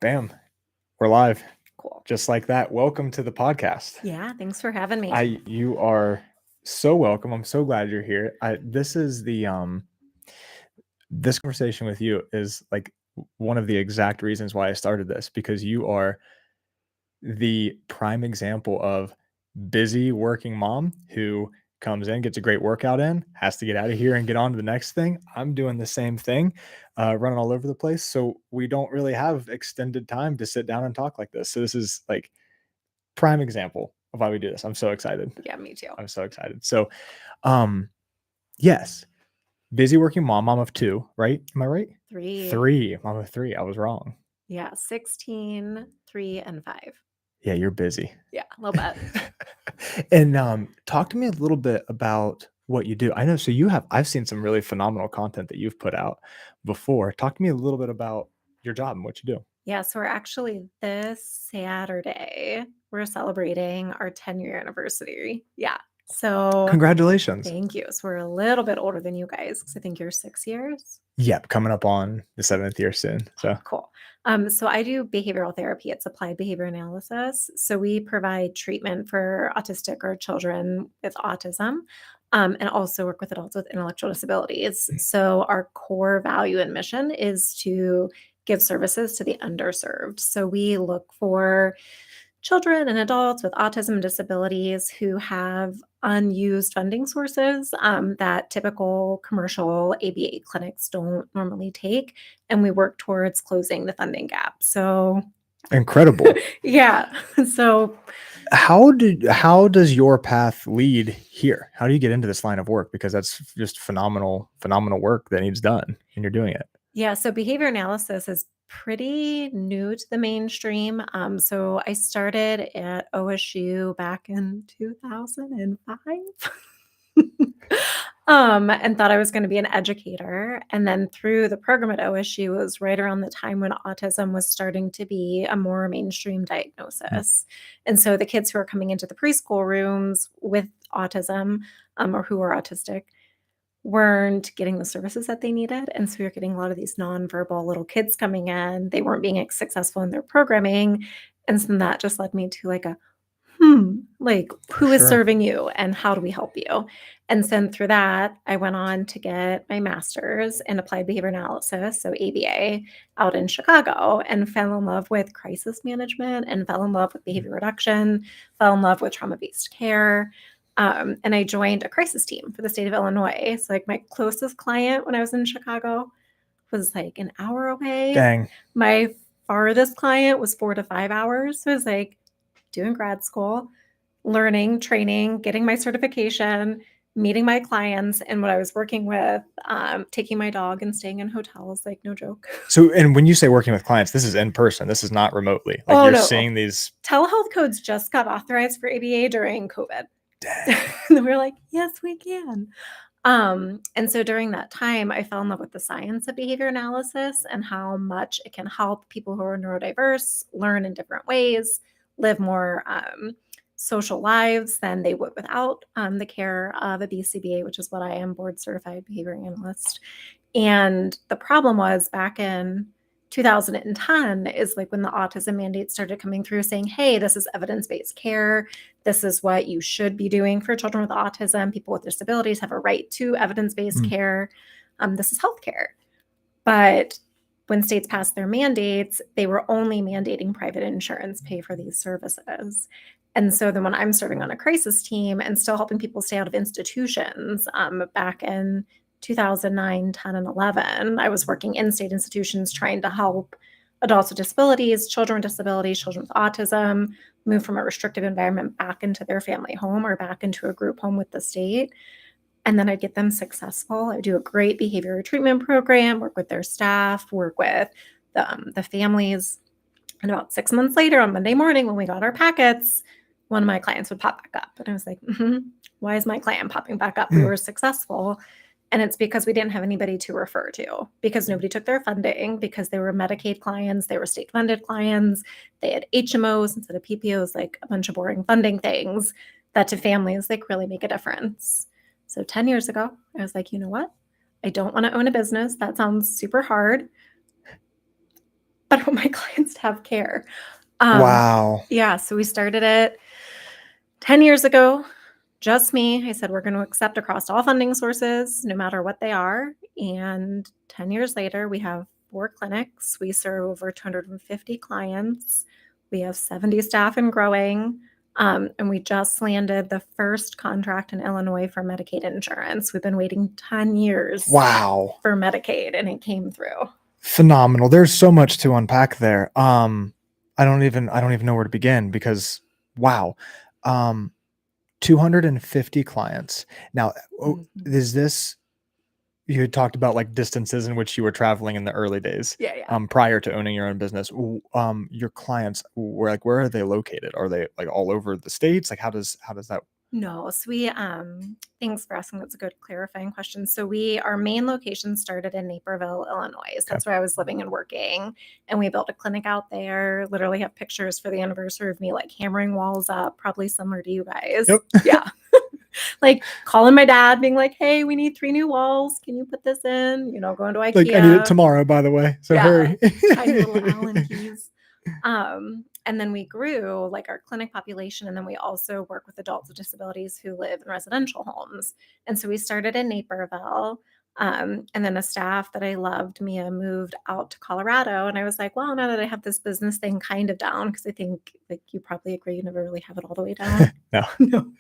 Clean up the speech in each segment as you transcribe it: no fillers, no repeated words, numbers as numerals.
Bam, we're live. Cool. Just like that. Welcome to the podcast. Yeah, thanks for having me. You are so welcome. I'm so glad you're here. This is this conversation with you is like one of the exact reasons why I started this, because you are the prime example of busy working mom who comes in, gets a great workout in, has to get out of here and get on to the next thing. I'm doing the same thing, running all over the place. So we don't really have extended time to sit down and talk like this. So this is like prime example of why we do this. I'm so excited. Yeah, me too. I'm so excited. So, yes, busy working mom of two, right? Am I right? 3. Mom of three. I was wrong. Yeah, 16, 3, and 5. Yeah, you're busy. Yeah, a little bit. And talk to me a little bit about what you do. I know, so I've seen some really phenomenal content that you've put out before. Talk to me a little bit about your job and what you do. Yeah, so we're actually this Saturday, we're celebrating our 10-year anniversary. Yeah. So Congratulations. thank you. So we're a little bit older than you guys because I think you're 6 years. Yep, coming up on the 7th year soon. So Cool. So I do behavioral therapy. It's applied behavior analysis. So we provide treatment for autistic or children with autism, and also work with adults with intellectual disabilities. So our core value and mission is to give services to the underserved. So we look for children and adults with autism and disabilities who have unused funding sources that typical commercial ABA clinics don't normally take. And we work towards closing the funding gap. So incredible. yeah. So How does your path lead here? How do you get into this line of work? Because that's just phenomenal work that needs done, and you're doing it. yeah, so behavior analysis is pretty new to the mainstream. So I started at OSU back in 2005. And thought I was going to be an educator. And then through the program at OSU was right around the time when autism was starting to be a more mainstream diagnosis. And so the kids who are coming into the preschool rooms with autism, or who are autistic, weren't getting the services that they needed. And so we were getting a lot of these nonverbal little kids coming in. They weren't being successful in their programming. And so that just led me to like a like who is Sure. serving you and how do we help you? And then through that, I went on to get my master's in applied behavior analysis, so ABA, out in Chicago, and fell in love with crisis management and fell in love with behavior reduction, fell in love with trauma-based care. And I joined a crisis team for the state of Illinois. So like my closest client when I was in Chicago was like an hour away. Dang. My farthest client was 4 to 5 hours. So it was like doing grad school, learning, training, getting my certification, meeting my clients, and what I was working with, taking my dog and staying in hotels, like no joke. So, and when you say working with clients, this is in person. This is not remotely. Like you're seeing these. Telehealth codes just got authorized for ABA during COVID. Dang. And we were like, yes, we can. And so during that time, I fell in love with the science of behavior analysis and how much it can help people who are neurodiverse learn in different ways, live more social lives than they would without the care of a BCBA, which is what I am, board certified behavior analyst. And the problem was back in 2010 is like when the autism mandate started coming through saying, hey, this is evidence-based care. This is what you should be doing for children with autism. People with disabilities have a right to evidence-based care. This is healthcare. But when states passed their mandates, they were only mandating private insurance pay for these services. And so then when I'm serving on a crisis team and still helping people stay out of institutions, back in 2009, 10, and 11, I was working in state institutions trying to help adults with disabilities, children with disabilities, children with autism move from a restrictive environment back into their family home or back into a group home with the state. And then I'd get them successful. I do a great behavior treatment program, work with their staff, work with the families. And about 6 months later, on Monday morning, when we got our packets, one of my clients would pop back up. And I was like, why is my client popping back up? We were successful. And it's because we didn't have anybody to refer to, because nobody took their funding, because they were Medicaid clients, they were state-funded clients, they had HMOs instead of PPOs, like a bunch of boring funding things that to families like really make a difference. So 10 years ago, I was like, you know what? I don't want to own a business. That sounds super hard. but I want my clients to have care. Wow. Yeah, so we started it 10 years ago, just me. I said, we're going to accept across all funding sources, no matter what they are. And 10 years later, we have 4 clinics. We serve over 250 clients. We have 70 staff and growing. And we just landed the first contract in Illinois for Medicaid insurance. We've been waiting 10 years Wow. for Medicaid, and it came through. Phenomenal. There's so much to unpack there. I don't even know where to begin because wow. 250 clients. Now, is this, you had talked about like distances in which you were traveling in the early days, Yeah. prior to owning your own business. Your clients were like, where are they located? Are they like all over the states? Like, how does that? No, so we thanks for asking. That's a good clarifying question. So our main location started in Naperville, Illinois. So that's where I was living and working. And we built a clinic out there. Literally have pictures for the anniversary of me like hammering walls up, probably similar to you guys. Yep. Yeah. Like calling my dad, being like, hey, we need 3 new walls. Can you put this in? Going to IKEA. Like, I need it tomorrow, by the way. So hurry. Tiny little Allen keys. And then we grew like our clinic population. And then we also work with adults with disabilities who live in residential homes. And so we started in Naperville. And then a staff that I loved, Mia, moved out to Colorado. And I was like, well, now that I have this business thing kind of down, because I think like you probably agree, you never really have it all the way down. No.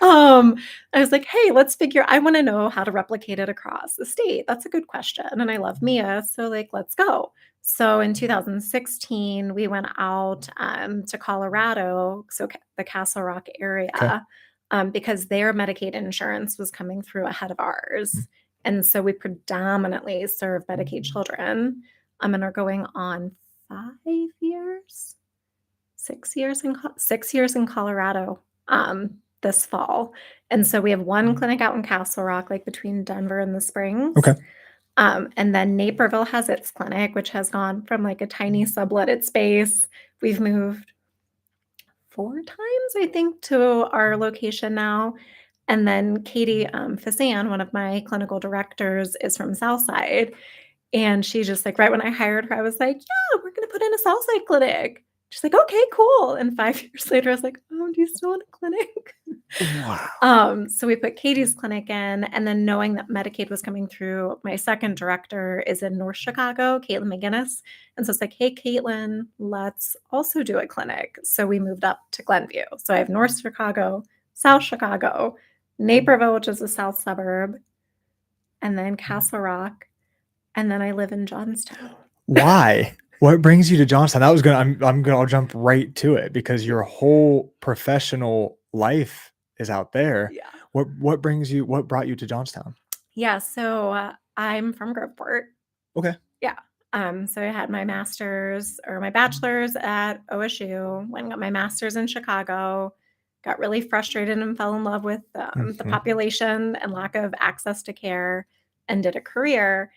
I was like, hey, I want to know how to replicate it across the state. That's a good question. And I love Mia. So like, let's go. So in 2016, we went out to Colorado, so the Castle Rock area, because their Medicaid insurance was coming through ahead of ours. And so we predominantly serve Medicaid children and are going on 6 years in Colorado this fall. And so we have one clinic out in Castle Rock, like between Denver and the Springs. Okay. And then Naperville has its clinic, which has gone from like a tiny subletted space. We've moved 4 times, I think, to our location now. And then Katie Fasan, one of my clinical directors, is from Southside. And she just like, right when I hired her, I was like, yeah, we're going to put in a Southside clinic. She's like, okay, cool. And 5 years later, I was like, oh, do you still want a clinic? Wow. So we put Katie's clinic in, and then knowing that Medicaid was coming through, my second director is in North Chicago, Caitlin McGinnis. And so it's like, hey, Caitlin, let's also do a clinic. So we moved up to Glenview. So I have North Chicago, South Chicago, Naperville, which is a south suburb, and then Castle Rock. And then I live in Johnstown. Why? What brings you to Johnstown? I'll jump right to it because your whole professional life is out there. Yeah. What brought you to Johnstown? Yeah. So I'm from Groveport. Okay. Yeah. So I had my master's or my bachelor's at OSU, went and got my master's in Chicago, got really frustrated and fell in love with the population and lack of access to care, and did a career.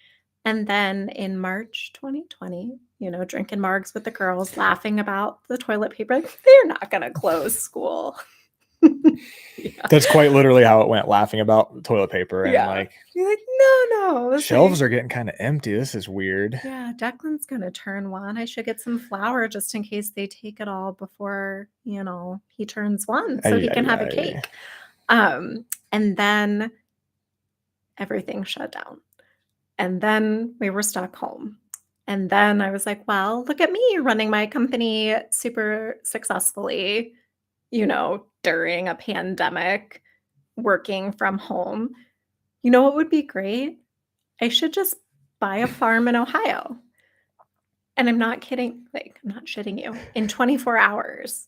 And then in March 2020, drinking margs with the girls, laughing about the toilet paper, like, they're not going to close school. Yeah. That's quite literally how it went, laughing about toilet paper. And like, you're like, no. Shelves are getting kind of empty. This is weird. Yeah, Declan's going to turn 1. I should get some flour just in case they take it all before, he turns 1 so he can have a cake. And then everything shut down. And then we were stuck home. And then I was like, well, look at me running my company super successfully, during a pandemic, working from home. You know what would be great? I should just buy a farm in Ohio. And I'm not kidding. Like, I'm not shitting you. In 24 hours,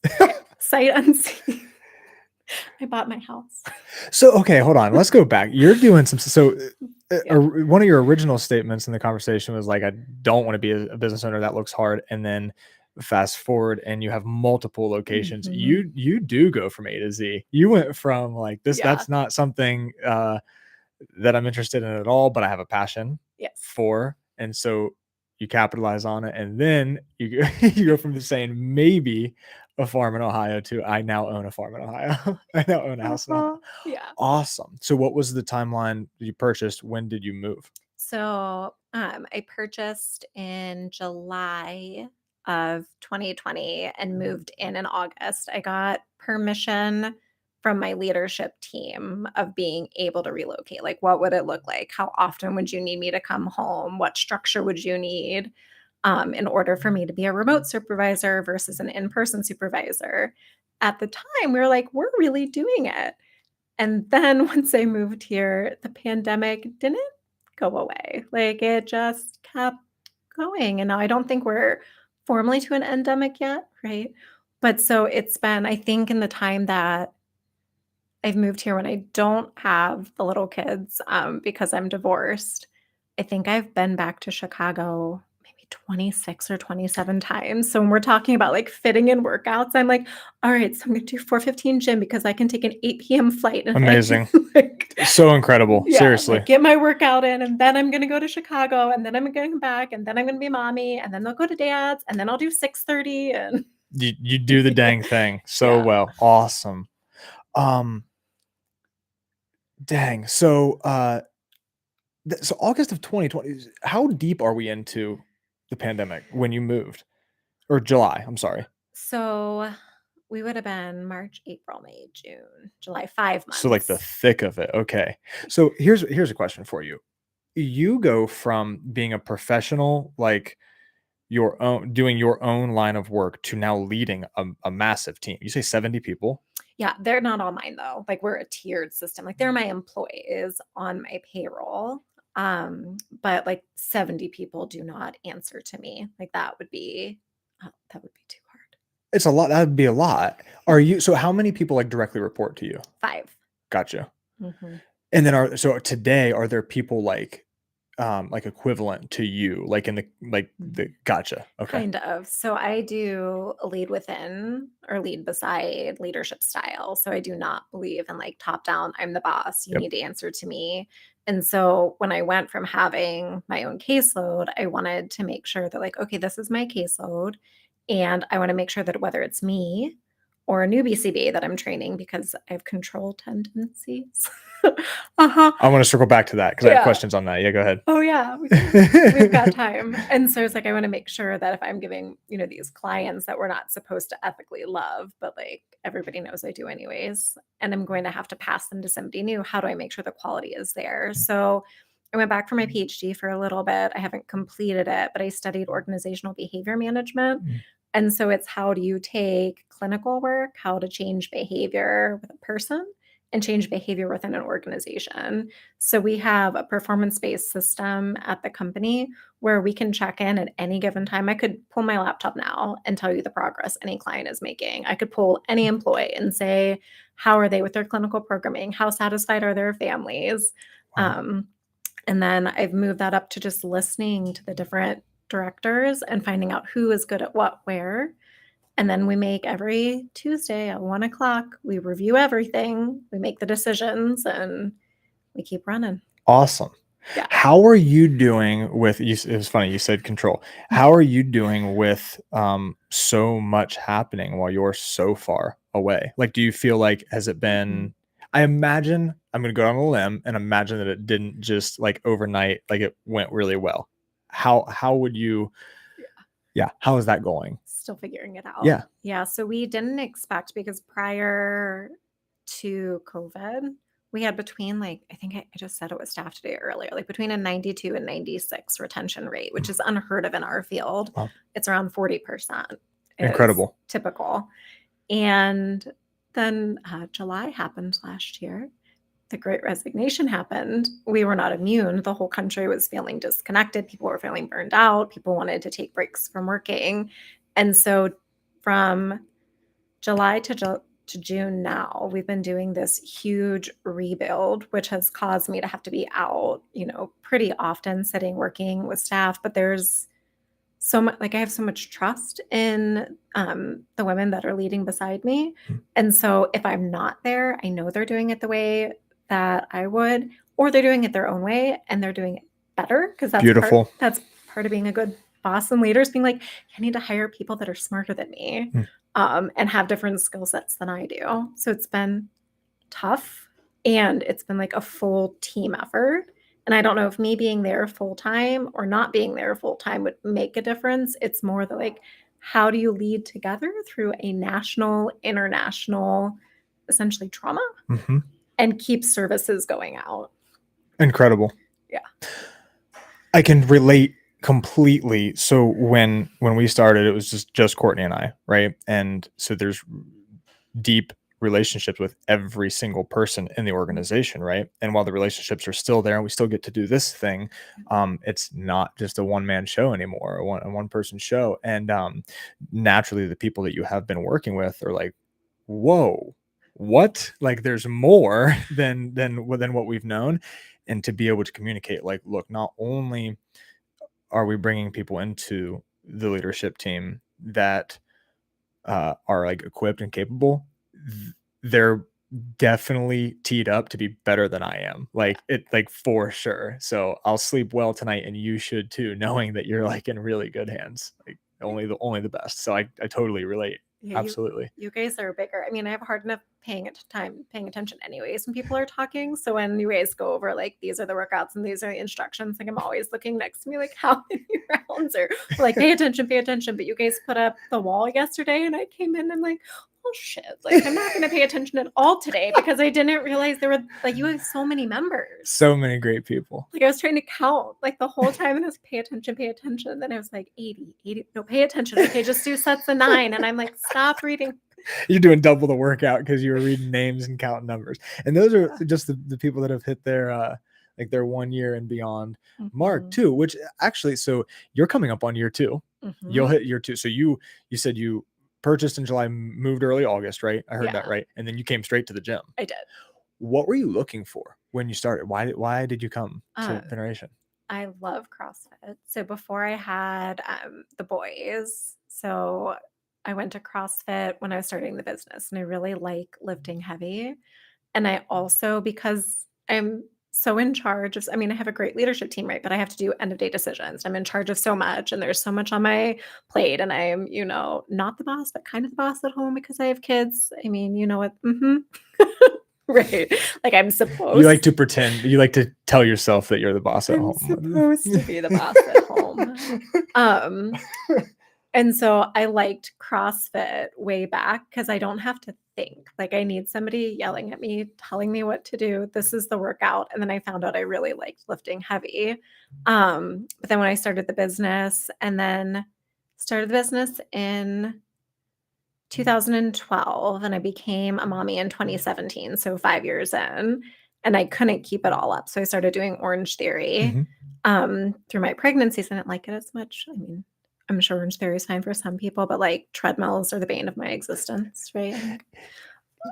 sight unseen, I bought my house. So, okay, hold on. Let's go back. You're doing one of your original statements in the conversation was like, I don't want to be a business owner. That looks hard. And then fast forward and you have multiple locations. You do go from A to Z. You went from like this. That's not something that I'm interested in at all, but I have a passion for. And so you capitalize on it. And then you go from saying maybe a farm in Ohio to I now own a farm in Ohio. I now own a house in Ohio. Yeah. Awesome. So what was the timeline you purchased? When did you move? So I purchased in July of 2020 and moved in August. I got permission from my leadership team of being able to relocate. Like, what would it look like? How often would you need me to come home? What structure would you need in order for me to be a remote supervisor versus an in person supervisor? At the time, we were like, we're really doing it. And then once I moved here, the pandemic didn't go away. Like, it just kept going, and now I don't think we're formally to an endemic yet, right? But so it's been, I think, in the time that I've moved here when I don't have the little kids, because I'm divorced, I think I've been back to Chicago maybe 26 or 27 times. So when we're talking about, like, fitting in workouts, I'm like, "All right, so I'm gonna do 4:15 gym because I can take an 8 PM flight, and I can, Amazing. like." So incredible. Yeah, Seriously. like, get my workout in, and then I'm gonna go to Chicago, and then I'm gonna come back, and then I'm gonna be mommy, and then they'll go to dad's, and then I'll do 6:30 and You do the yeah. dang thing so Yeah. well. Awesome. Um, dang. So, so August of 2020, how deep are we into the pandemic when you moved? Or July, I'm sorry. So, we would have been March, April, May, June, July, 5 So, like, the months. thick of it, okay. So, here's a question for you. You go from being a professional, like, your own doing your own line of work to now leading a massive team. You say 70 people? Yeah, they're not all mine though. Like, we're a tiered system. Like, they're my employees on my payroll. But like 70 people do not answer to me. Like, that would be too hard. It's a lot, that'd be a lot. Are you so how many people, like, directly report to you? 5. Gotcha. Mhm. And then so today, are there people like equivalent to you, like in the Mhm. gotcha. Okay. Kind of. So I do a lead within or lead beside leadership style. So I do not believe in, like, top down, I'm the boss, you Yep. need to answer to me. And so when I went from having my own caseload, I wanted to make sure that, like, okay, this is my caseload. And I want to make sure that whether it's me or a new BCB that I'm training because I have control tendencies. Uh-huh. I wanna circle back to that because I have Yeah. questions on that. Yeah, go ahead. Oh, yeah, we've got time, and so it's like, I wanna make sure that if I'm giving, these clients that we're not supposed to ethically love, but, like, everybody knows I do anyways, and I'm going to have to pass them to somebody new, how do I make sure the quality is there? So, I went back for my PhD for a little bit, I haven't completed it, but I studied organizational behavior management, Mm, and so it's how do you take clinical work, how to change behavior with a person, and change behavior within an organization. So we have a performance-based system at the company where we can check in at any given time. I could pull my laptop now and tell you the progress any client is making. I could pull any employee and say, how are they with their clinical programming? How satisfied are their families? wow. Um, and then I've moved that up to just listening to the different directors and finding out who is good at what, where. And then we make every Tuesday at 1 o'clock, we review everything, we make the decisions, and we keep running. Awesome. Yeah. How are you doing with it was funny, you said control. How are you doing with, so much happening while you're so far away? Like, do you feel like has it Mhm. been I imagine I'm gonna go on a limb and imagine that it didn't just, like, overnight, like, it went really well. How would you Yeah. yeah, how is that going? Still figuring it out. Yeah. Yeah, so we didn't expect because prior to COVID, we had between, like, I think I just said it with staff today earlier, like between a 92 and 96 retention rate, which is unheard of in our field. Wow. It's around 40% is Incredible. typical. And then July happened last year. The great resignation happened. We were not immune. The whole country was feeling disconnected. People were feeling burned out. People wanted to take breaks from working. And so from July to June now, we've been doing this huge rebuild, which has caused me to have to be out, pretty often sitting working with staff. But there's so much, like, I have so much trust in the women that are leading beside me. Mm, And so if I'm not there, I know they're doing it the way that I would, or they're doing it their own way and they're doing it better because beautiful. that's part of being a good boss and leader is being like, I need to hire people that are smarter than me Mm, and have different skill sets than I do. So it's been tough and it's been like a full team effort. And I don't know if me being there full time or not being there full time would make a difference. It's more the like, how do you lead together through a national, international, essentially trauma Mhm. and keep services going out? Incredible. Yeah. I can relate completely. So when we started, it was just Courtney and I, right? And so there's deep relationships with every single person in the organization, right? And while the relationships are still there and we still get to do this thing, it's not just a one-man show anymore, a one person show. And naturally the people that you have been working with are like, whoa, what? Like there's more than what we've known. And to be able to communicate, like, look, not only are we bringing people into the leadership team that are like equipped and capable, they're definitely teed up to be better than I am. Like it, like for sure. So I'll sleep well tonight, and you should too, knowing that you're like in really good hands. Like only the best. So I totally relate. Yeah, Absolutely. you guys are bigger. I mean, I have a hard enough paying attention anyways when people are talking. So when you guys go over like these are the workouts and these are the instructions, like I'm always looking next to me like how many rounds or like pay attention, pay attention. But you guys put up the wall yesterday and I came in and like, oh shit, like I'm not gonna pay attention at all today because I didn't realize there were like you have so many members. So many great people. Like I was trying to count like the whole time and I was pay attention, pay attention. Then I was like 80, no, pay attention. Okay, just do sets of 9. And I'm like, stop reading. You're doing double the workout because you were reading names and counting numbers. And those are just the people that have hit their like their 1 year and beyond mark too, which actually, so you're coming up on year 2. You'll hit year 2. So you said you purchased in July, moved early August, right? I heard that right. And then you came straight to the gym. I did. What were you looking for when you started? Why did you come to Veneration? I love CrossFit. So before I had the boys, so I went to CrossFit when I was starting the business and I really like lifting heavy. And I also, because I'm so in charge of, I mean, I have a great leadership team, right? But I have to do end of day decisions. I'm in charge of so much and there's so much on my plate. And I'm, not the boss, but kind of the boss at home because I have kids. I mean, you know what? Right. Like I'm supposed You like to pretend, you like to tell yourself that you're the boss at home. Supposed to be the boss at home. And so I liked CrossFit way back because I don't have to think. Like I need somebody yelling at me, telling me what to do. This is the workout. And then I found out I really liked lifting heavy. But then when I started the business in 2012 and I became a mommy in 2017, so 5 years in, and I couldn't keep it all up. So I started doing Orange Theory through my pregnancies. I didn't like it as much. I mean, I'm sure Orange Theory is fine for some people, but like treadmills are the bane of my existence, right?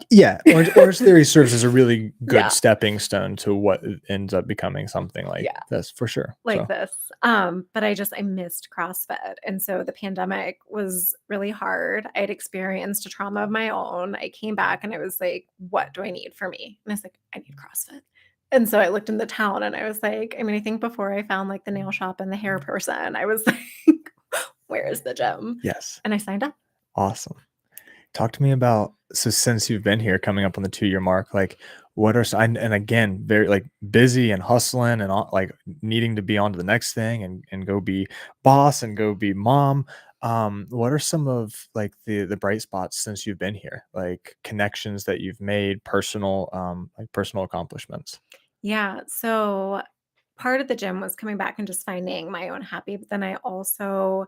Yeah, Orange Theory serves as a really good stepping stone to what ends up becoming something like this for sure. Like this. But I missed CrossFit. And so the pandemic was really hard. I had experienced a trauma of my own. I came back and I was like, what do I need for me? And I was like, I need CrossFit. And so I looked in the town and I was like, I mean, I think before I found like the nail shop and the hair person, I was like, where is the gym? Yes. And I signed up. Awesome. Talk to me about, so since you've been here coming up on the 2-year mark, like what are, and again, very like busy and hustling and all, like needing to be on to the next thing and go be boss and go be mom. What are some of like the bright spots since you've been here, like connections that you've made, personal accomplishments? Yeah. So part of the gym was coming back and just finding my own happy, but then I also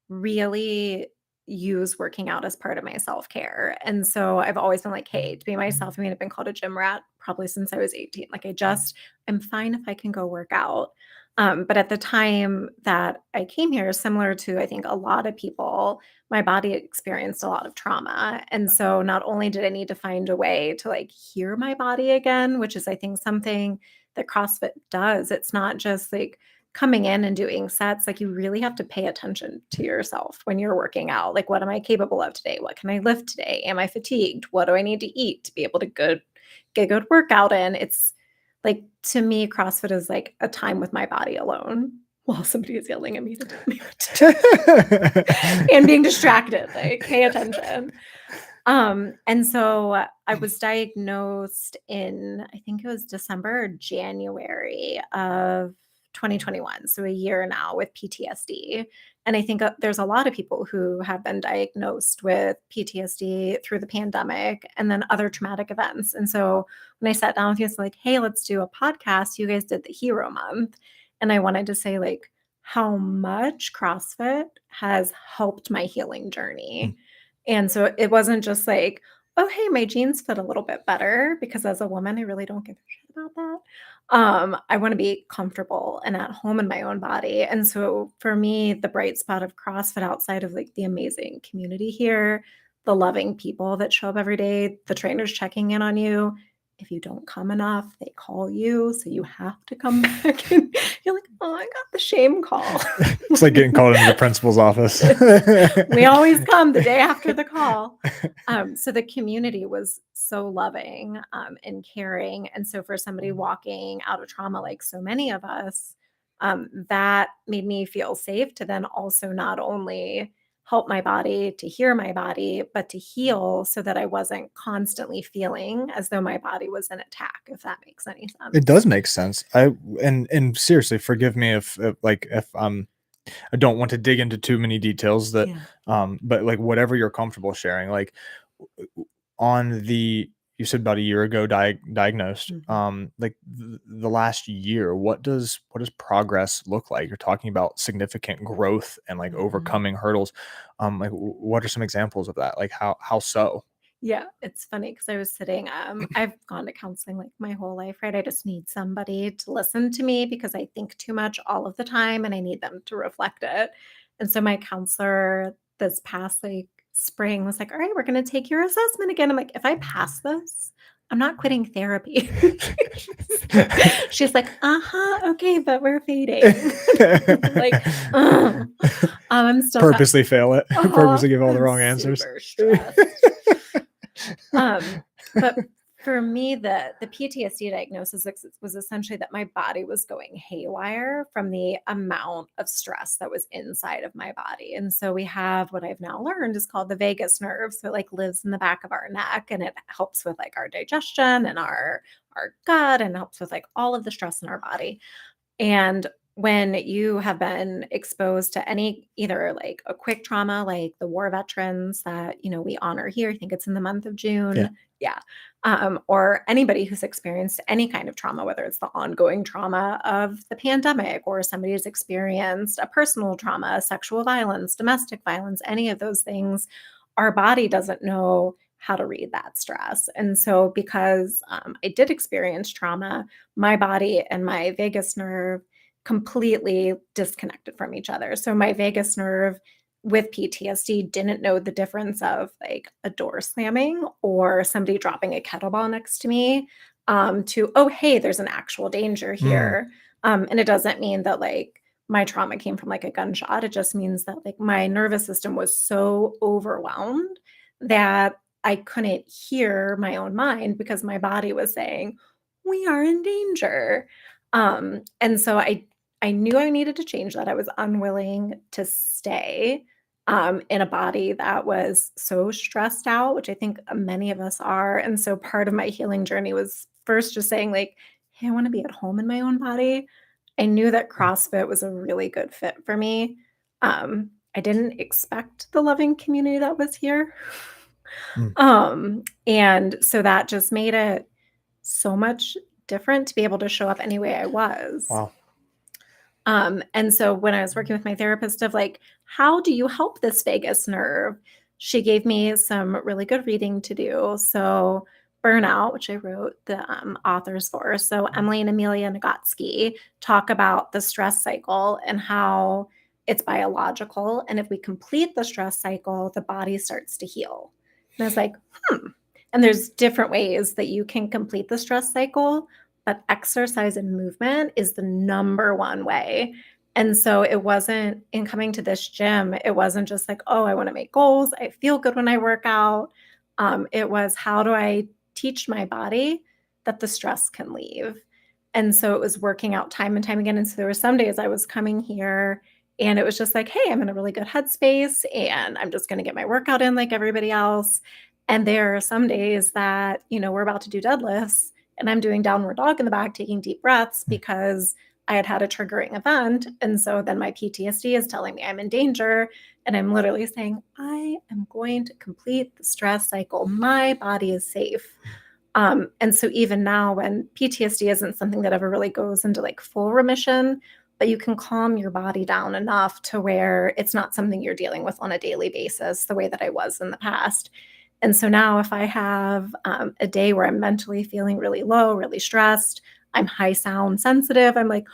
really use working out as part of my self-care. And so I've always been like, hey, to be myself, I mean, I've been called a gym rat probably since I was 18. Like I'm fine if I can go work out. But at the time that I came here, similar to I think a lot of people, my body experienced a lot of trauma. And so not only did I need to find a way to like hear my body again, which is I think something that CrossFit does. It's not just like coming in and doing sets, like you really have to pay attention to yourself when you're working out. Like, what am I capable of today? What can I lift today? Am I fatigued? What do I need to eat to be able to get a good workout in? It's like, to me, CrossFit is like a time with my body alone while somebody is yelling at me to tell me what to do and being distracted. Like, pay attention. And so I was diagnosed in, I think it was December or January of 2021. So a year now with PTSD. And I think there's a lot of people who have been diagnosed with PTSD through the pandemic and then other traumatic events. And so when I sat down with you, it's like, hey, let's do a podcast. You guys did the Hero Month. And I wanted to say, like, how much CrossFit has helped my healing journey. And so it wasn't just like, oh, hey, my jeans fit a little bit better, because as a woman, I really don't give a shit about that. I want to be comfortable and at home in my own body. And so for me, the bright spot of CrossFit, outside of like the amazing community here, the loving people that show up every day, the trainers checking in on you. If you don't come enough, they call you. So you have to come back. And you're like, oh, I got the shame call. It's like getting called into the principal's office. We always come the day after the call. So the community was so loving and caring. And so for somebody walking out of trauma, like so many of us, that made me feel safe to then also not only help my body to hear my body, but to heal, so that I wasn't constantly feeling as though my body was in attack, if that makes any sense. It does make sense. And seriously, forgive me if I don't want to dig into too many details that but like whatever you're comfortable sharing, like on the, you said about a year ago diagnosed, like the last year, what does progress look like? You're talking about significant growth and like overcoming hurdles. Like what are some examples of that? Like how so? Yeah, it's funny because I was sitting, I've gone to counseling like my whole life, right? I just need somebody to listen to me because I think too much all of the time and I need them to reflect it. And so my counselor this past like spring was like, all right, we're going to take your assessment again. I'm like, if I pass this, I'm not quitting therapy. She's like, okay, but we're fading. Like, I'm still Purposely fail it. Purposely give all the I'm wrong answers. super stressed. But for me, the PTSD diagnosis was essentially that my body was going haywire from the amount of stress that was inside of my body. And so we have what I've now learned is called the vagus nerve. So it like lives in the back of our neck, and it helps with like our digestion and our gut, and helps with like all of the stress in our body. And when you have been exposed to any either like a quick trauma, like the war veterans that, we honor here, I think it's in the month of Yeah. June. Yeah. Or anybody who's experienced any kind of trauma, whether it's the ongoing trauma of the pandemic or somebody who's experienced a personal trauma, sexual violence, domestic violence, any of those things, our body doesn't know how to read that stress. And so because I did experience trauma, my body and my vagus nerve completely disconnected from each other. So my vagus nerve with PTSD didn't know the difference of like a door slamming or somebody dropping a kettlebell next to me, to, oh, hey, there's an actual danger here. And it doesn't mean that like my trauma came from like a gunshot. It just means that like my nervous system was so overwhelmed that I couldn't hear my own mind because my body was saying, we are in danger. And so I knew I needed to change that. I was unwilling to stay in a body that was so stressed out, which I think many of us are. And so part of my healing journey was first just saying, like, hey, I want to be at home in my own body. I knew that CrossFit was a really good fit for me. I didn't expect the loving community that was here. And so that just made it so much different to be able to show up any way I was. Wow. And so when I was working with my therapist of like, how do you help this vagus nerve? She gave me some really good reading to do. So Burnout, which I wrote the authors for. So Emily and Amelia Nagotsky talk about the stress cycle and how it's biological. And if we complete the stress cycle, the body starts to heal. And I was like, And there's different ways that you can complete the stress cycle, but exercise and movement is the number one way. And so it wasn't in coming to this gym, it wasn't just like, oh, I want to make goals. I feel good when I work out. It was, how do I teach my body that the stress can leave? And so it was working out time and time again. And so there were some days I was coming here and it was just like, hey, I'm in a really good headspace and I'm just going to get my workout in like everybody else. And there are some days that, we're about to do deadlifts and I'm doing downward dog in the back, taking deep breaths Mm. because I had a triggering event. And so then my PTSD is telling me I'm in danger. And I'm literally saying, I am going to complete the stress cycle. My body is safe. And so even now, when PTSD isn't something that ever really goes into like full remission, but you can calm your body down enough to where it's not something you're dealing with on a daily basis the way that I was in the past. And so now, if I have a day where I'm mentally feeling really low, really stressed, I'm high sound sensitive, I'm like,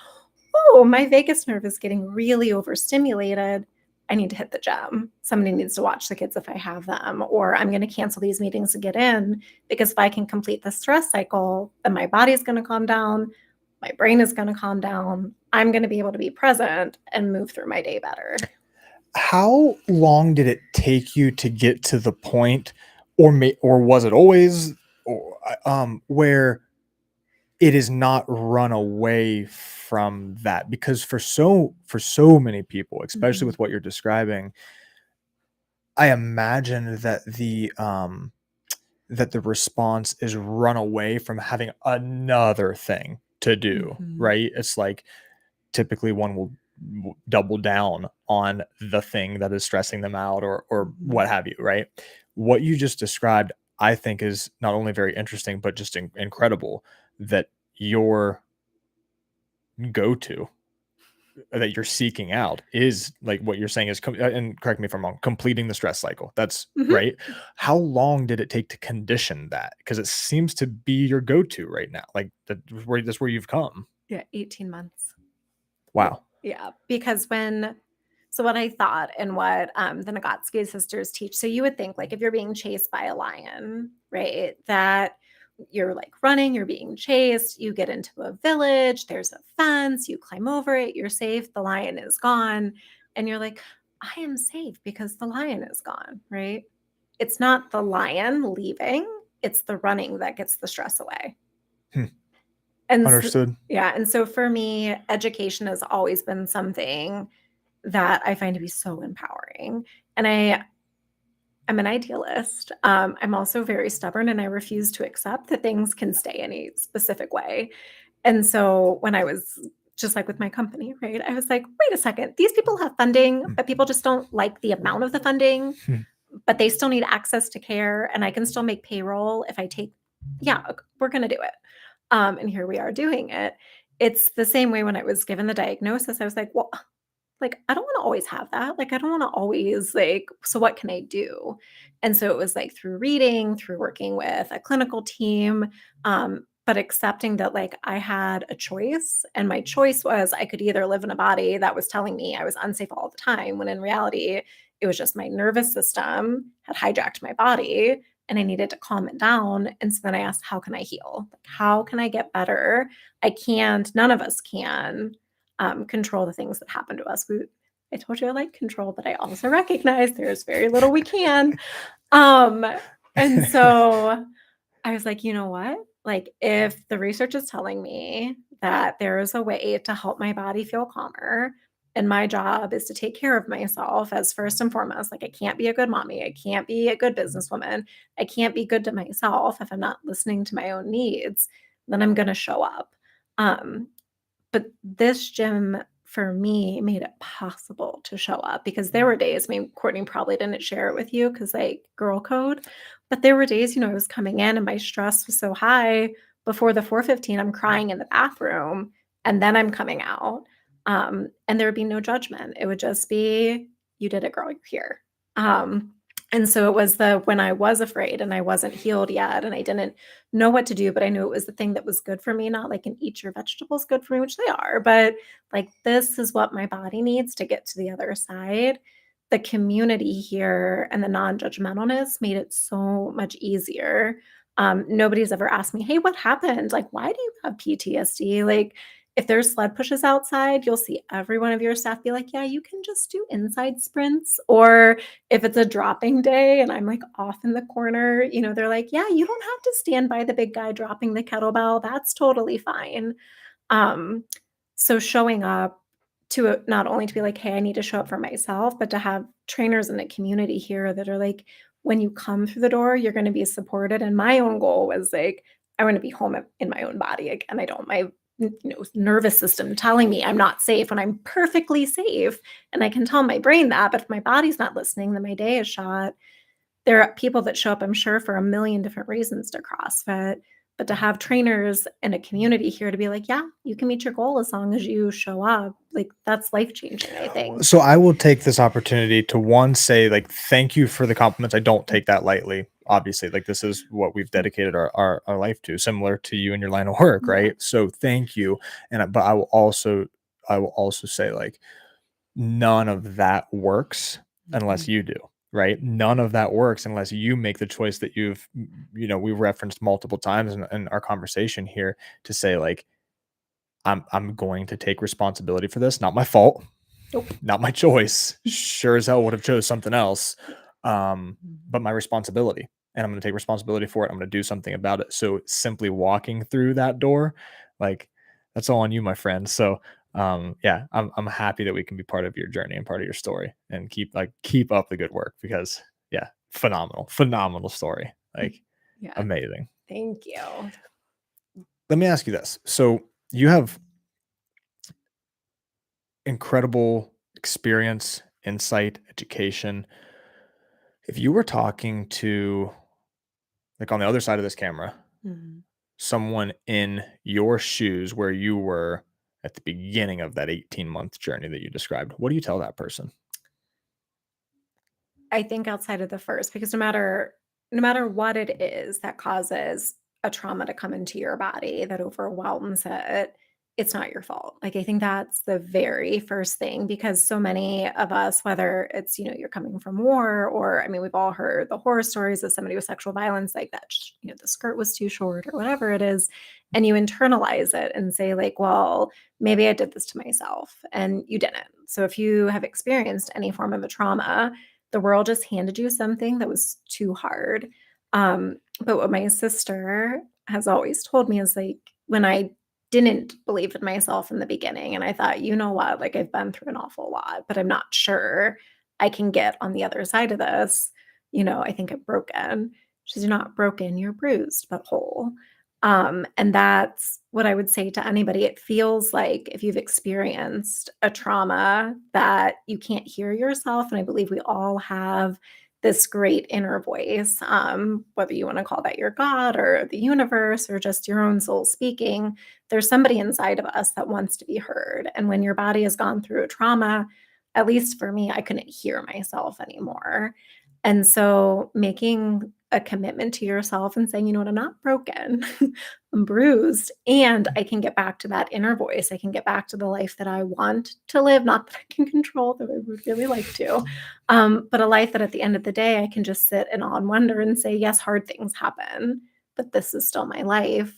oh, my vagus nerve is getting really overstimulated. I need to hit the gym. Somebody needs to watch the kids if I have them, or I'm going to cancel these meetings to get in because if I can complete the stress cycle, then my body's going to calm down. My brain is going to calm down. I'm going to be able to be present and move through my day better. How long did it take you to get to the point, or was it always, where it is not run away from that? Because for so many people, especially Mhm. with what you're describing, I imagine that the response is run away from having another thing to do, Mhm. right? It's like typically one will double down on the thing that is stressing them out, or Mhm. what have you, right? What you just described, I think, is not only very interesting but just incredible, that your go-to, that you're seeking out, is like what you're saying is and correct me if I'm wrong, completing the stress cycle. That's Mhm. right. How long did it take to condition that? Because it seems to be your go-to right now, like that's where you've come. Yeah, 18 months. Yeah, Wow. yeah, because so what I thought and what, the Nagotsky sisters teach, so you would think, like, if you're being chased by a lion, right, that you're, like, running, you're being chased, you get into a village, there's a fence, you climb over it, you're safe, the lion is gone, and you're like, "I am safe because the lion is gone," right? It's not the lion leaving, it's the running that gets the stress away. Hmm. And Understood. yeah, and so for me, education has always been something that I find to be so empowering. And I'm an idealist. I'm also very stubborn and I refuse to accept that things can stay any specific way. And so when I was just like with my company, right? I was like, wait a second, these people have funding, Hmm. but people just don't like the amount of the funding, Hmm. but they still need access to care and I can still make payroll if I take, yeah, we're going to do it. And here we are doing it. It's the same way when I was given the diagnosis. I was like, well, like, I don't wanna always have that, like, I don't wanna always, like, so what can I do? And so it was, like, through reading, through working with a clinical team, but accepting that, like, I had a choice, and my choice was I could either live in a body that was telling me I was unsafe all the time, when in reality, it was just my nervous system had hijacked my body, and I needed to calm it down, and so then I asked, "How can I heal? Like, how can I get better?" I can't none of us can control the things that happen to us. I told you I like control, but I also recognize there's very little we can. Um, and so I was like, you know what? Like, if the research is telling me that there is a way to help my body feel calmer, and my job is to take care of myself as first and foremost, like, I can't be a good mommy, I can't be a good businesswoman, I can't be good to myself if I'm not listening to my own needs, then I'm going to show up. Um, but this gym for me made it possible to show up because there were days, I mean, Courtney probably didn't share it with you because like girl code, but there were days, I was coming in and my stress was so high before the 4:15, I'm crying in the bathroom and then I'm coming out. And there would be no judgment. It would just be, you did it, girl, you're here. Um, and so it was the when I was afraid and I wasn't healed yet and I didn't know what to do, but I knew it was the thing that was good for me, not like an eat your vegetables good for me, which they are, but like this is what my body needs to get to the other side. The community here and the non-judgmentalness made it so much easier. Nobody's ever asked me, hey, what happened? Like, why do you have PTSD? Like, if there's sled pushes outside, you'll see every one of your staff be like, yeah, you can just do inside sprints. Or if it's a dropping day and I'm like off in the corner, they're like, yeah, you don't have to stand by the big guy dropping the kettlebell. That's totally fine. Um, so showing up to not only to be like, hey, I need to show up for myself, but to have trainers in the community here that are like, when you come through the door, you're going to be supported. And my own goal was like, I want to be home in my own body again. I don't my nervous system telling me I'm not safe when I'm perfectly safe. And I can tell my brain that, but if my body's not listening, then my day is shot. There are people that show up, I'm sure, for a million different reasons to CrossFit, but to have trainers and a community here to be like, yeah, you can meet your goal as long as you show up. Like that's life changing, I think. So I will take this opportunity to one say like thank you for the compliments. I don't take that lightly. Obviously, like this is what we've dedicated our life to, similar to you and your line of work, Yeah. right? So thank you. But I will also say like none of that works unless Mhm. you do, right? None of that works unless you make the choice that we referenced multiple times in our conversation here to say like I'm going to take responsibility for this. Not my fault, Nope. not my choice. Sure as hell would have chose something else. But Mhm. my responsibility. And I'm going to take responsibility for it. I'm going to do something about it. So simply walking through that door, like that's all on you, my friend. So yeah, I'm happy that we can be part of your journey and part of your story and keep up the good work because yeah, phenomenal story. Like Yeah. amazing. Thank you. Let me ask you this. So you have incredible experience, insight, education. If you were talking to, like on the other side of this camera, Mhm. someone in your shoes where you were at the beginning of that 18-month journey that you described, what do you tell that person? I think outside of the first, because no matter what it is that causes a trauma to come into your body that overwhelms it, it's not your fault. Like I think that's the very first thing because so many of us, whether it's, you're coming from war or I mean, we've all heard the horror stories of somebody with sexual violence, like that, the skirt was too short or whatever it is. And you internalize it and say, like, well, maybe I did this to myself and you didn't. So if you have experienced any form of a trauma, the world just handed you something that was too hard. But what my sister has always told me is like when I didn't believe in myself in the beginning, and I thought, you know what, like I've been through an awful lot, but I'm not sure I can get on the other side of this. I think I'm broken. She's not broken, you're bruised, but whole. And that's what I would say to anybody. It feels like if you've experienced a trauma that you can't hear yourself. And I believe we all have this great inner voice, whether you want to call that your God or the universe or just your own soul speaking, there's somebody inside of us that wants to be heard. And when your body has gone through a trauma, at least for me, I couldn't hear myself anymore. And so making a commitment to yourself and saying, you know what, I'm not broken, I'm bruised, and I can get back to that inner voice. I can get back to the life that I want to live, not that I can control, though I would really like to, but a life that at the end of the day, I can just sit in awe and wonder and say, yes, hard things happen, but this is still my life.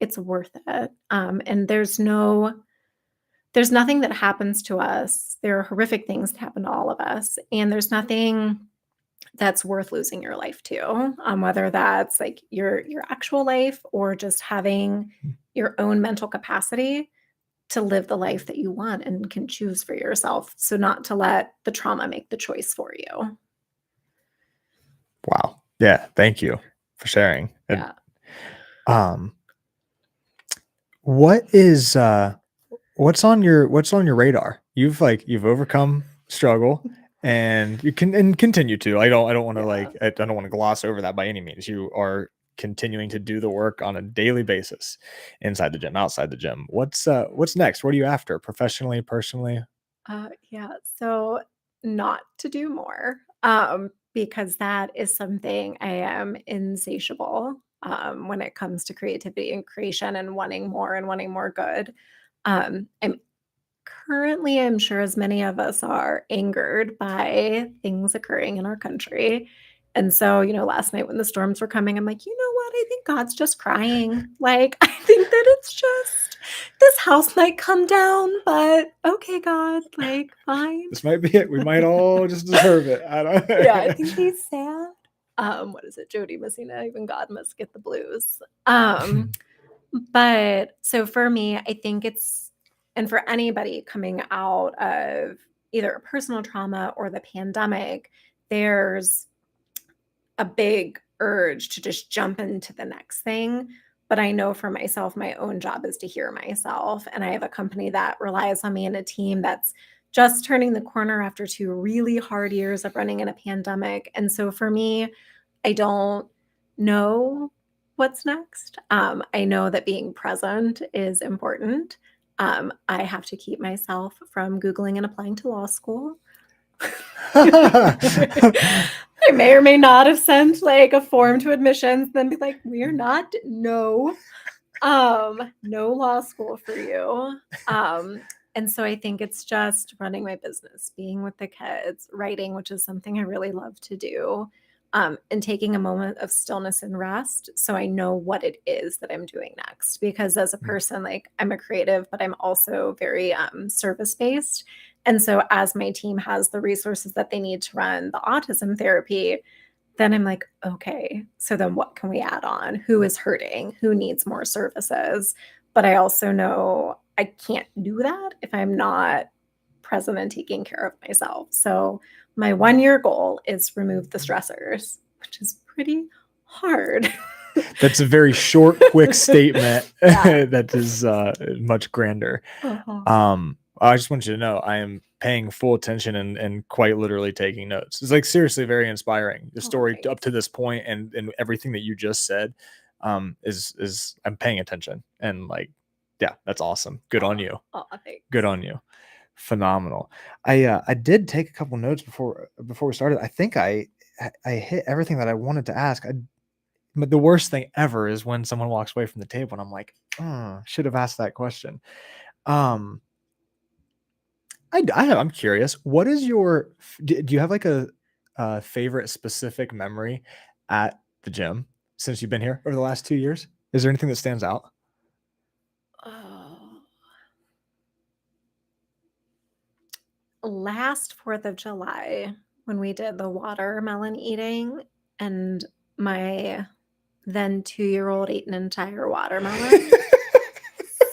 It's worth it. And there's nothing that happens to us. There are horrific things that happen to all of us, and there's nothing that's worth losing your life to, whether that's like your actual life or just having your own mental capacity to live the life that you want and can choose for yourself. So not to let the trauma make the choice for you. Wow. Yeah. Thank you for sharing. And Yeah. um, what is what's on your radar? You've overcome struggle and you can and continue to. I don't want to Yeah. I don't want to gloss over that by any means. You are continuing to do the work on a daily basis inside the gym, outside the gym. What's next? What are you after professionally, personally? Yeah. So not to do more, because that is something I am insatiable when it comes to creativity and creation and wanting more good. I'm currently, I'm sure as many of us are angered by things occurring in our country. And so, last night when the storms were coming, I'm like, you know what? I think God's just crying. Like, I think that it's just this house might come down, but okay, God, like, fine. This might be it. We might all just deserve it. I Yeah, I think don't. he's sad. What is it? Jody Messina, even God must get the blues. But so for me, I think and for anybody coming out of either a personal trauma or the pandemic, there's a big urge to just jump into the next thing. But I know for myself, my own job is to hear myself. And I have a company that relies on me and a team that's just turning the corner after 2 really hard years of running in a pandemic. And so for me, I don't know what's next. I know that being present is important. I have to keep myself from Googling and applying to law school. I may or may not have sent like a form to admissions, then be like, we're not, no, no law school for you. And so I think it's just running my business, being with the kids, writing, which is something I really love to do, and taking a moment of stillness and rest so I know what it is that I'm doing next. Because as a person, like I'm a creative, but I'm also very service based. And so as my team has the resources that they need to run the autism therapy, then I'm like, okay, so then what can we add on? Who is hurting? Who needs more services? But I also know I can't do that if I'm not present and taking care of myself. So my 1 year goal is remove the stressors, which is pretty hard. That's a very short, quick statement. Yeah. That is much grander. Uh-huh. I just want you to know I am paying full attention and quite literally taking notes. It's like seriously very inspiring. The Oh, story up thanks. to this point and everything that you just said is I'm paying attention, and like, yeah, that's awesome. Good on you. Oh, thanks. Good on you. Phenomenal. I did take a couple notes before we started. I think I hit everything that I wanted to ask. But the worst thing ever is when someone walks away from the table and I'm like, should have asked that question. Um, I'm curious. What is your? Do you have like a favorite specific memory at the gym since you've been here over the last 2 years? Is there anything that stands out? Oh. Last 4th of July, when we did the watermelon eating, and my then 2-year-old ate an entire watermelon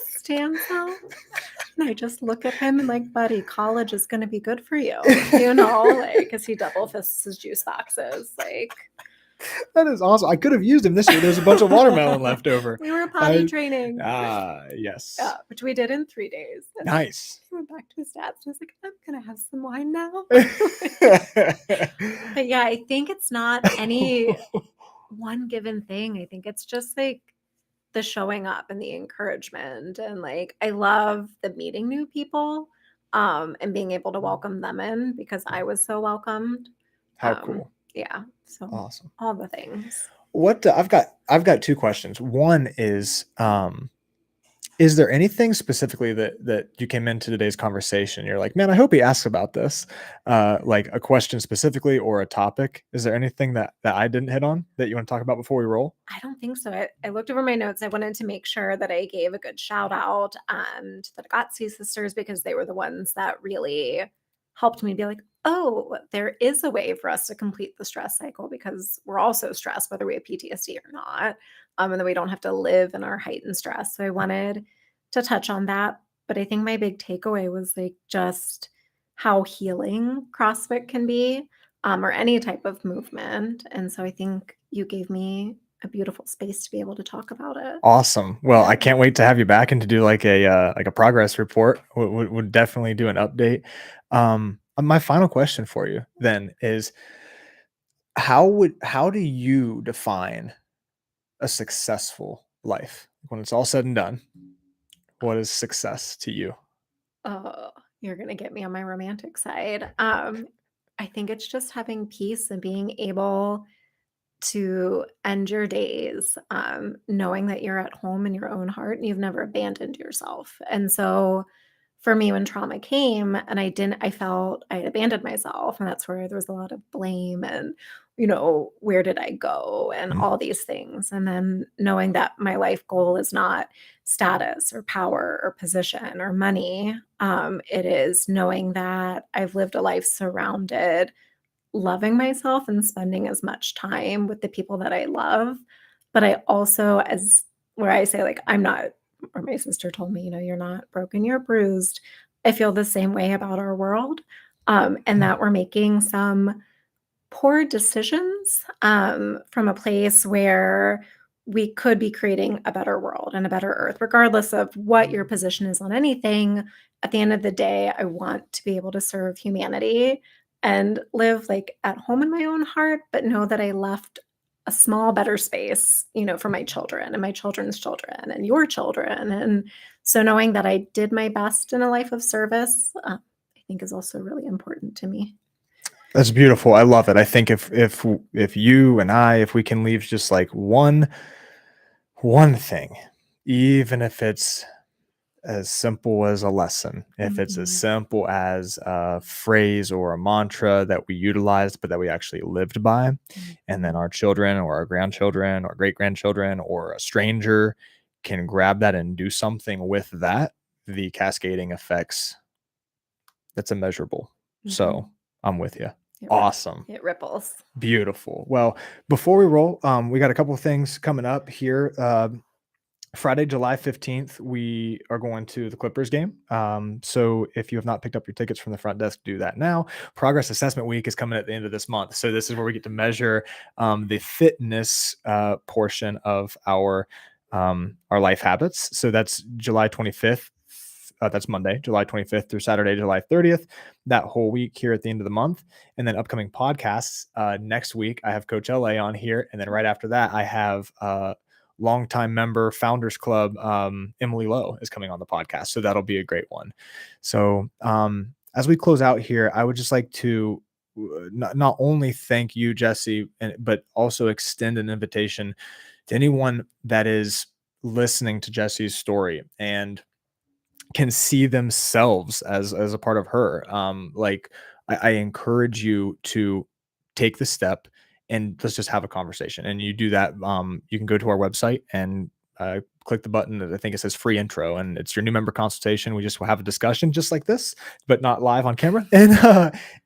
stands out. And I just look at him and like, buddy, college is going to be good for you, like, because he double fists his juice boxes. Like, That is awesome. I could have used him this year. There's a bunch of watermelon left over. we were potty training. Yes. Yeah, which we did in 3 days. And Nice. he went back to his dad's and was like, I'm going to have some wine now. But yeah, I think it's not any one given thing. I think it's just like the showing up and the encouragement. And like, I love the meeting new people and being able to welcome them in because I was so welcomed. How cool. Yeah. So Awesome. all the things. What I've got two questions. One is there anything specifically that you came into today's conversation? You're like, man, I hope he asks about this, like a question specifically or a topic. Is there anything that I didn't hit on that you want to talk about before we roll? I don't think so. I looked over my notes. I wanted to make sure that I gave a good shout out to the Gotsey sisters because they were the ones that really helped me be like, oh, there is a way for us to complete the stress cycle because we're all so stressed, whether we have PTSD or not. And then we don't have to live in our heightened stress. So I wanted to touch on that. But I think my big takeaway was like just how healing CrossFit can be or any type of movement. And so I think you gave me a beautiful space to be able to talk about it. Awesome. Well, I can't wait to have you back and to do like a progress report. Would definitely do an update. My final question for you then is how do you define a successful life when it's all said and done? What is success to you? Oh, you're going to get me on my romantic side. I think it's just having peace and being able to end your days knowing that you're at home in your own heart and you've never abandoned yourself. And so for me, when trauma came and I felt I had abandoned myself, and that's where there was a lot of blame and, where did I go and all these things. And then knowing that my life goal is not status or power or position or money, it is knowing that I've lived a life surrounded loving myself and spending as much time with the people that I love. But I also, as where I say, like, I'm not, or my sister told me, you're not broken, you're bruised. I feel the same way about our world and that we're making some poor decisions from a place where we could be creating a better world and a better earth, regardless of what your position is on anything. At the end of the day, I want to be able to serve humanity and live like at home in my own heart, but know that I left a small, better space, for my children and my children's children and your children. And so knowing that I did my best in a life of service, I think is also really important to me. That's beautiful. I love it. I think if you and I, if we can leave just like one thing, even if it's as simple as a lesson, if it's as Mhm. simple as a phrase or a mantra that we utilized, but that we actually lived by, and then Mhm. our children or our grandchildren or great grandchildren or a stranger can grab that and do something with that, the cascading effects, that's immeasurable. So Mhm. I'm with you. It rip Awesome. it ripples. Beautiful. Well, before we roll, we got a couple of things coming up here. Friday, July 15th, we are going to the Clippers game. So if you have not picked up your tickets from the front desk, do that now. Progress Assessment Week is coming at the end of this month. So this is where we get to measure the fitness portion of our life habits. So that's July 25th. That's Monday, July 25th through Saturday, July 30th, that whole week here at the end of the month. And then upcoming podcasts. Next week, I have Coach LA on here. And then right after that, I have longtime member Founders Club, Emily Lowe is coming on the podcast. So that'll be a great one. So as we close out here, I would just like to not only thank you, Jessie, but also extend an invitation to anyone that is listening to Jessie's story and can see themselves as a part of her. Like I encourage you to take the step and let's just have a conversation. And you do that. You can go to our website and click the button that I think it says free intro, and it's your new member consultation. We just will have a discussion just like this, but not live on camera,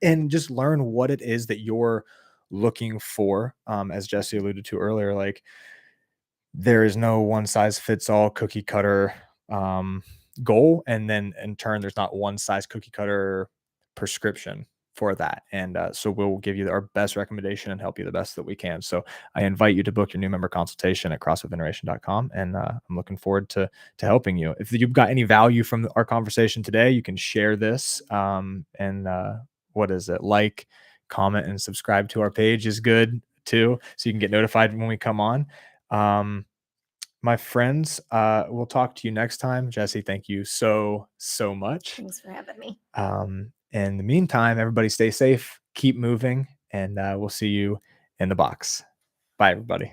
and just learn what it is that you're looking for. As Jessie alluded to earlier, like there is no one size fits all cookie cutter goal. And then in turn, there's not one size cookie cutter prescription for that. And so we'll give you our best recommendation and help you the best that we can. So I invite you to book your new member consultation at CrossFitVeneration.com. And I'm looking forward to helping you. If you've got any value from our conversation today, you can share this. And what is it? Like, comment, and subscribe to our page is good too. So you can get notified when we come on. My friends, we'll talk to you next time. Jessie, thank you so much. Thanks for having me. In the meantime, everybody stay safe, keep moving, and we'll see you in the box. Bye, everybody.